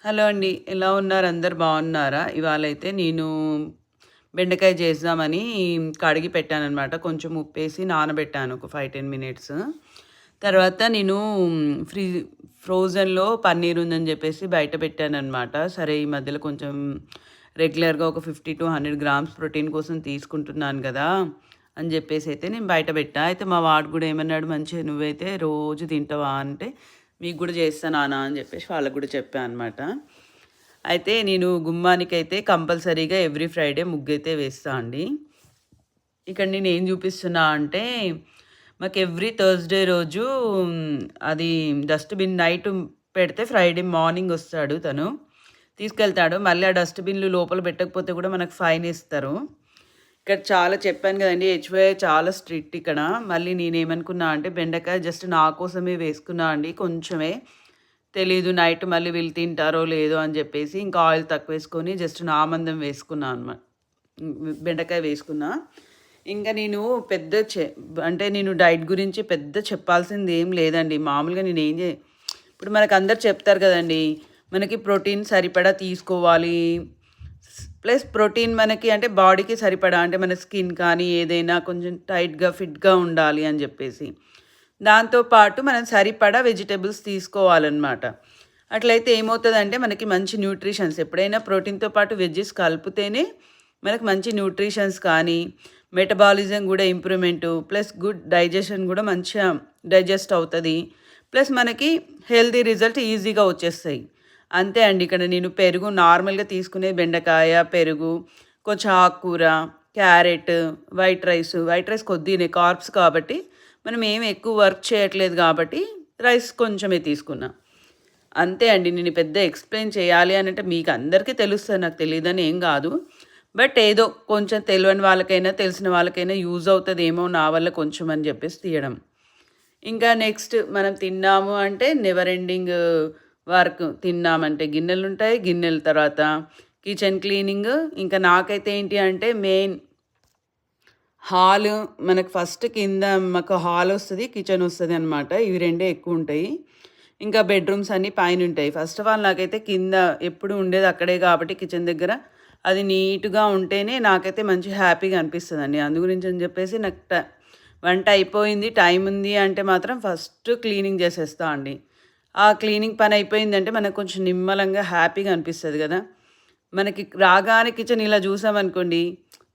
Hello అండి. ఎలా ఉన్నారు? అందరూ బాగున్నారా? ఇవాళైతే నేను బెండకాయ చేద్దామని కడిగి పెట్టాననమాట. కొంచెం ఉప్పేసి నానబెట్టాను ఒక 5, 10 మినిట్స్. తర్వాత నేను ఫ్రీ ఫ్రోజన్‌లో పన్నీర్ ఉందని చెప్పేసి బయట పెట్టాననమాట. సరే ఈ మధ్యలో కొంచెం రెగ్యులర్‌గా ఒక 50-100 గ్రామ్స్ ప్రోటీన్ కోసం తీసుకుంటున్నాను గదా! అని చెప్పేసి అయితే నేను బయట పెట్టా. అయితే మా వాడు కూడా ఏమన్నాడు, "మంచిగా నువ్వైతే రోజు తింటావా?" అంటే, "మీకు కూడా చేస్తా నాన్న" అని చెప్పేసి వాళ్ళకి కూడా చెప్పా అనమాట. అయితే నేను గుమ్మానికైతే కంపల్సరీగా ఎవ్రీ ఫ్రైడే ముగ్గైతే వేస్తా అండి. ఇక్కడ నేనేం చూపిస్తున్నా అంటే, మాకు ఎవ్రీ థర్స్‌డే రోజు అది డస్ట్‌బిన్ నైట్ పెడితే ఫ్రైడే మార్నింగ్ వస్తాడు తను. తీసుకెళ్తాడు. మళ్ళీ ఆ డస్ట్‌బిన్‌లు లోపల పెట్టకపోతే కూడా మనకు ఫైన్ ఏస్తారు. ఇక్కడ చాలా చెప్పాను గదండీ! హెచ్‌వై‌ఐ చాలా స్ట్రిక్ట్ ఇక్కడ. మళ్ళీ నేనేమనుకున్నా అంటే బెండకాయ జస్ట్ నా కోసమే వేసుకున్నా అండి కొంచెమే. తెలీదు నైట్ మళ్ళీ వీళ్ళు తింటారో లేదో అని జెప్పేసి ఇంకా ఆయిల్ తక్కువేసుకొని జస్ట్ నా మందం వేసుకున్నా బెండకాయ వేసుకున్నా. ఇంకా నేను పెద్ద అంటే నేను డైట్ గురించి పెద్ద చెప్పాల్సింది ఏం లేదండి. మామూలుగా నేనేం ఇప్పుడు మనకందరూ చెప్తారు గదండీ! మనకి ప్రోటీన్ సరిపడా తీసుకోవాలి. ప్లస్ ప్రోటీన్ మనకి అంటే బాడీకి సరిపడా అంటే మన స్కిన్ కానీ ఏదైనా కొంచెం టైట్‌గా, ఫిట్‌గా ఉండాలి అని జెప్పేసి. దాంతో పాటు మనం సరిపడా వెజిటబుల్స్ తీసుకోవాలనమాట. అట్లయితే ఏమవుతదంటే మనకి మంచి న్యూట్రిషన్స్ ఎప్పుడైనా ప్రోటీన్‌తో పాటు వెజ్జీస్ కలిపితేనే మనకు మంచి న్యూట్రిషన్స్ కానీ, మెటబాలిజం గూడా ఇంప్రూవ్‌మెంటు, ప్లస్ గుడ్ డైజెషన్ గూడా మంచిగా డైజెస్ట్ అవుతది. ప్లస్ మనకి హెల్తీ రిజల్ట్ ఈజీగా వచ్చేస్తాయి. అంతే అండి. ఇక్కడ నేను పెరుగు నార్మల్‌గా తీసుకునే బెండకాయ, పెరుగు, కొంచెం ఆకుకూర, క్యారెట్, వైట్ రైస్ కొద్దిగనే కార్బ్స్ కాబట్టి, మనం ఏమి ఎక్కువ వర్క్ చేయట్లేదు కాబట్టి, రైస్ కొంచెమే తీసుకున్నా. అంతే అండి. నేను పెద్ద ఎక్స్‌ప్లెయిన్ చేయాలి అనంటే మీకు అందరికీ తెలుస్తది. నాకు తెలీదని ఏం గాదు. బట్ ఏదో కొంచెం తెలవని వాళ్ళకైనా, తెలిసిన వాళ్ళకైనా యూజ్ అవుతదేమో నా వల్ల కొంచెం అని జెప్పేసి తీయడం. ఇంకా నెక్స్ట్ మనం తిన్నాము అంటే నెవర్ ఎండింగ్ వర్క్. తిన్నామంటే గిన్నెలుంటాయి. గిన్నెల తర్వాత కిచెన్ క్లీనింగ్. ఇంకా నాకైతే ఏంటి అంటే మెయిన్ హాలు మనకు ఫస్ట్ కింద మాకు హాలొస్తది, కిచెనొస్తదనమాట. ఇవి రెండే ఎక్కువుంటాయి. ఇంకా బెడ్‌రూమ్స్ అన్నీ పైనుంటాయి. ఫస్ట్ ఆఫ్ ఆల్ నాకైతే కింద ఎప్పుడు ఉండేది అక్కడే కాబట్టి కిచెన్ దగ్గర అది నీట్‌గా ఉంటేనే నాకైతే మంచి హ్యాపీగా అనిపిస్తదండి. అందు గురించని జెప్పేసి నాకు వంట అయిపోయింది, టైం ఉంది అంటే మాత్రం ఫస్ట్ క్లీనింగ్ చేసేస్తా అండి. ఆ క్లీనింగ్ పని అయిపోయిందంటే మనకు కొంచెం నిమ్మలంగా హ్యాపీగా అనిపిస్తది గదా! మనకి రాగానే కిచెన్ ఇలా చూసామనుకోండి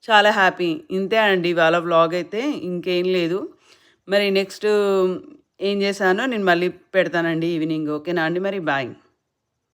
చాలా హ్యాపీ. ఇంతే అండి ఇవాళ వ్లాగ్ అయితే ఇంకేం లేదు. మరి నెక్స్ట్ ఏం చేశానో నేను మళ్ళీ పెడతానండి ఈవినింగ్. ఓకేనా అండి మరి బాయ్.